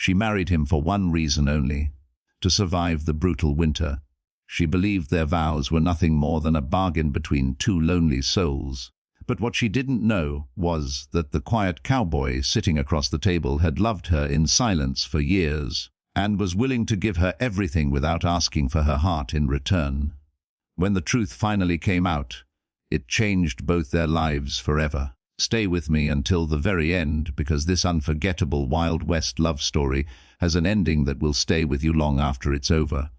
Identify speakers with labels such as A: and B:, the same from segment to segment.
A: She married him for one reason only: to survive the brutal winter. She believed their vows were nothing more than a bargain between two lonely souls. But what she didn't know was that the quiet cowboy sitting across the table had loved her in silence for years, and was willing to give her everything without asking for her heart in return. When the truth finally came out, it changed both their lives forever. Stay with me until the very end, because this unforgettable Wild West love story has an ending that will stay with you long after it's over.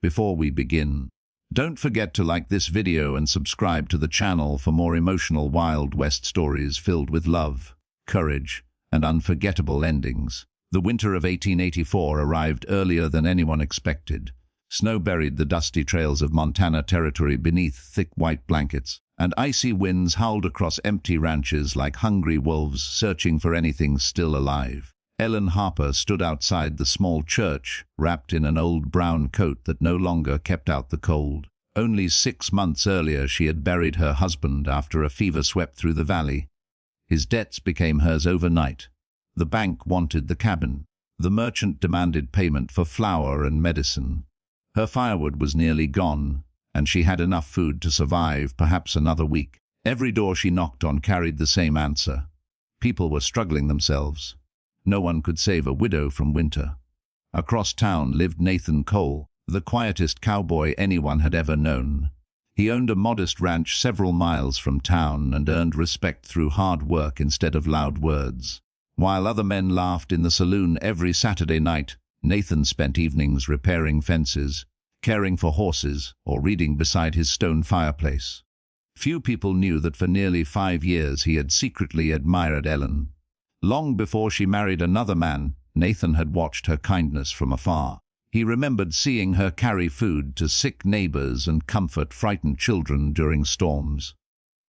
A: Before we begin, don't forget to like this video and subscribe to the channel for more emotional Wild West stories filled with love, courage, and unforgettable endings. The winter of 1884 arrived earlier than anyone expected. Snow buried the dusty trails of Montana Territory beneath thick white blankets, and icy winds howled across empty ranches like hungry wolves searching for anything still alive. Ellen Harper stood outside the small church, wrapped in an old brown coat that no longer kept out the cold. Only 6 months earlier she had buried her husband after a fever swept through the valley. His debts became hers overnight. The bank wanted the cabin. The merchant demanded payment for flour and medicine. Her firewood was nearly gone, and she had enough food to survive perhaps another week. Every door she knocked on carried the same answer. People were struggling themselves. No one could save a widow from winter. Across town lived Nathan Cole, the quietest cowboy anyone had ever known. He owned a modest ranch several miles from town and earned respect through hard work instead of loud words. While other men laughed in the saloon every Saturday night, Nathan spent evenings repairing fences, caring for horses, or reading beside his stone fireplace. Few people knew that for nearly 5 years he had secretly admired Ellen. Long before she married another man, Nathan had watched her kindness from afar. He remembered seeing her carry food to sick neighbors and comfort frightened children during storms.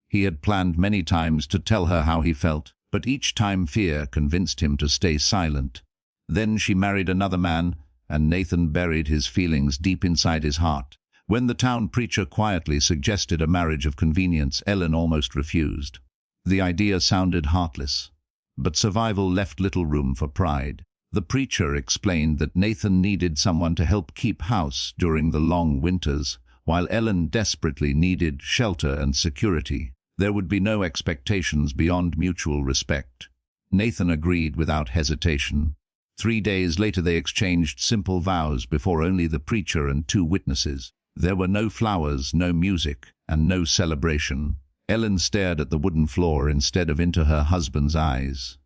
A: He had planned many times to tell her how he felt, but each time fear convinced him to stay silent. Then she married another man, and Nathan buried his feelings deep inside his heart. When the town preacher quietly suggested a marriage of convenience, Ellen almost refused. The idea sounded heartless, but survival left little room for pride. The preacher explained that Nathan needed someone to help keep house during the long winters, while Ellen desperately needed shelter and security. There would be no expectations beyond mutual respect. Nathan agreed without hesitation. 3 days later they exchanged simple vows before only the preacher and 2 witnesses. There were no flowers, no music, and no celebration. Ellen stared at the wooden floor instead of into her husband's eyes.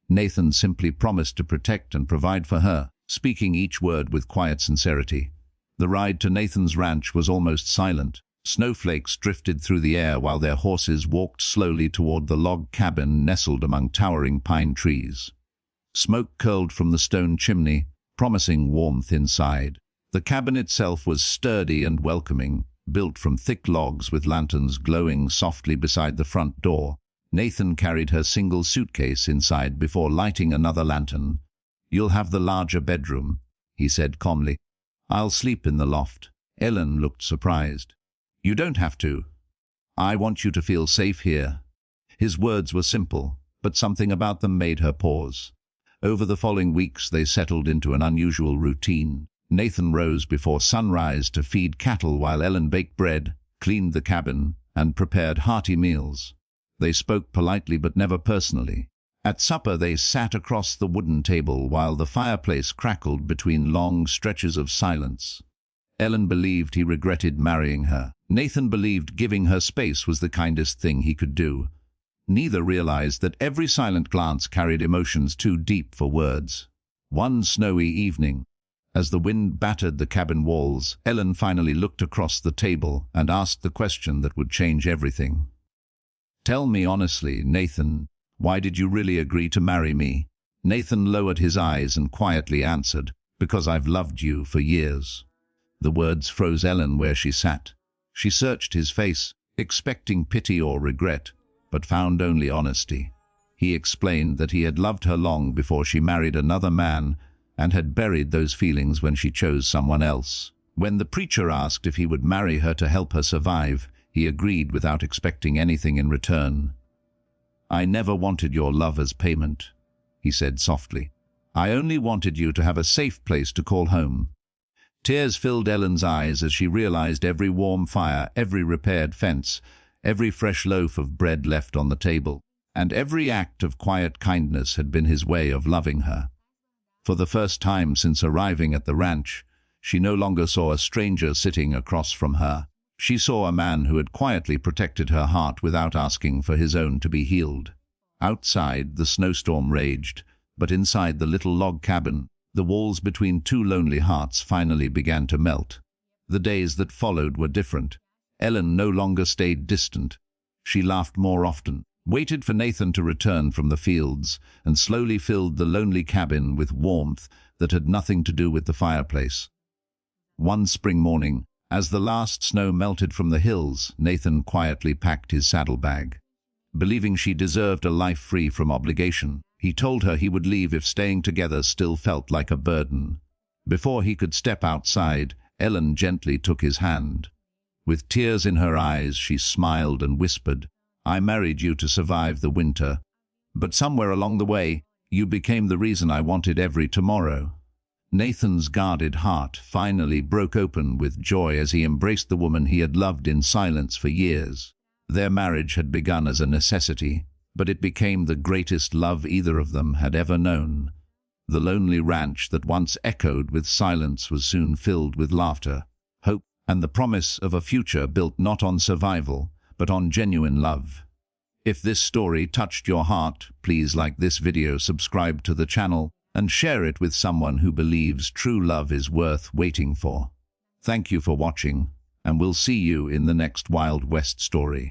A: Nathan simply promised to protect and provide for her, speaking each word with quiet sincerity. The ride to Nathan's ranch was almost silent. Snowflakes drifted through the air while their horses walked slowly toward the log cabin nestled among towering pine trees. Smoke curled from the stone chimney, promising warmth inside. The cabin itself was sturdy and welcoming, built from thick logs with lanterns glowing softly beside the front door. Nathan carried her single suitcase inside before lighting another lantern. "You'll have the larger bedroom," he said calmly. "I'll sleep in the loft." Ellen looked surprised. "You don't have to. I want you to feel safe here." His words were simple, but something about them made her pause. Over the following weeks they settled into an unusual routine. Nathan rose before sunrise to feed cattle while Ellen baked bread, cleaned the cabin, and prepared hearty meals. They spoke politely but never personally. At supper they sat across the wooden table while the fireplace crackled between long stretches of silence. Ellen believed he regretted marrying her. Nathan believed giving her space was the kindest thing he could do. Neither realized that every silent glance carried emotions too deep for words. One snowy evening, as the wind battered the cabin walls, Ellen finally looked across the table and asked the question that would change everything. "Tell me honestly, Nathan, why did you really agree to marry me?" Nathan lowered his eyes and quietly answered, "Because I've loved you for years." The words froze Ellen where she sat. She searched his face, expecting pity or regret, but found only honesty. He explained that he had loved her long before she married another man and had buried those feelings when she chose someone else. When the preacher asked if he would marry her to help her survive, he agreed without expecting anything in return. "I never wanted your love as payment," he said softly. I only wanted you to have a safe place to call home." Tears filled Ellen's eyes as she realized every warm fire, every repaired fence, every fresh loaf of bread left on the table, and every act of quiet kindness had been his way of loving her. For the first time since arriving at the ranch, she no longer saw a stranger sitting across from her. She saw a man who had quietly protected her heart without asking for his own to be healed. Outside, the snowstorm raged, but inside the little log cabin, the walls between two lonely hearts finally began to melt. The days that followed were different. Ellen no longer stayed distant. She laughed more often, waited for Nathan to return from the fields, and slowly filled the lonely cabin with warmth that had nothing to do with the fireplace. One spring morning, as the last snow melted from the hills, Nathan quietly packed his saddlebag. Believing she deserved a life free from obligation, he told her he would leave if staying together still felt like a burden. Before he could step outside, Ellen gently took his hand. With tears in her eyes, she smiled and whispered, "I married you to survive the winter, but somewhere along the way, you became the reason I wanted every tomorrow." Nathan's guarded heart finally broke open with joy as he embraced the woman he had loved in silence for years. Their marriage had begun as a necessity, but it became the greatest love either of them had ever known. The lonely ranch that once echoed with silence was soon filled with laughter, hope, and the promise of a future built not on survival, but on genuine love. If this story touched your heart, please like this video, subscribe to the channel, and share it with someone who believes true love is worth waiting for. Thank you for watching, and we'll see you in the next Wild West story.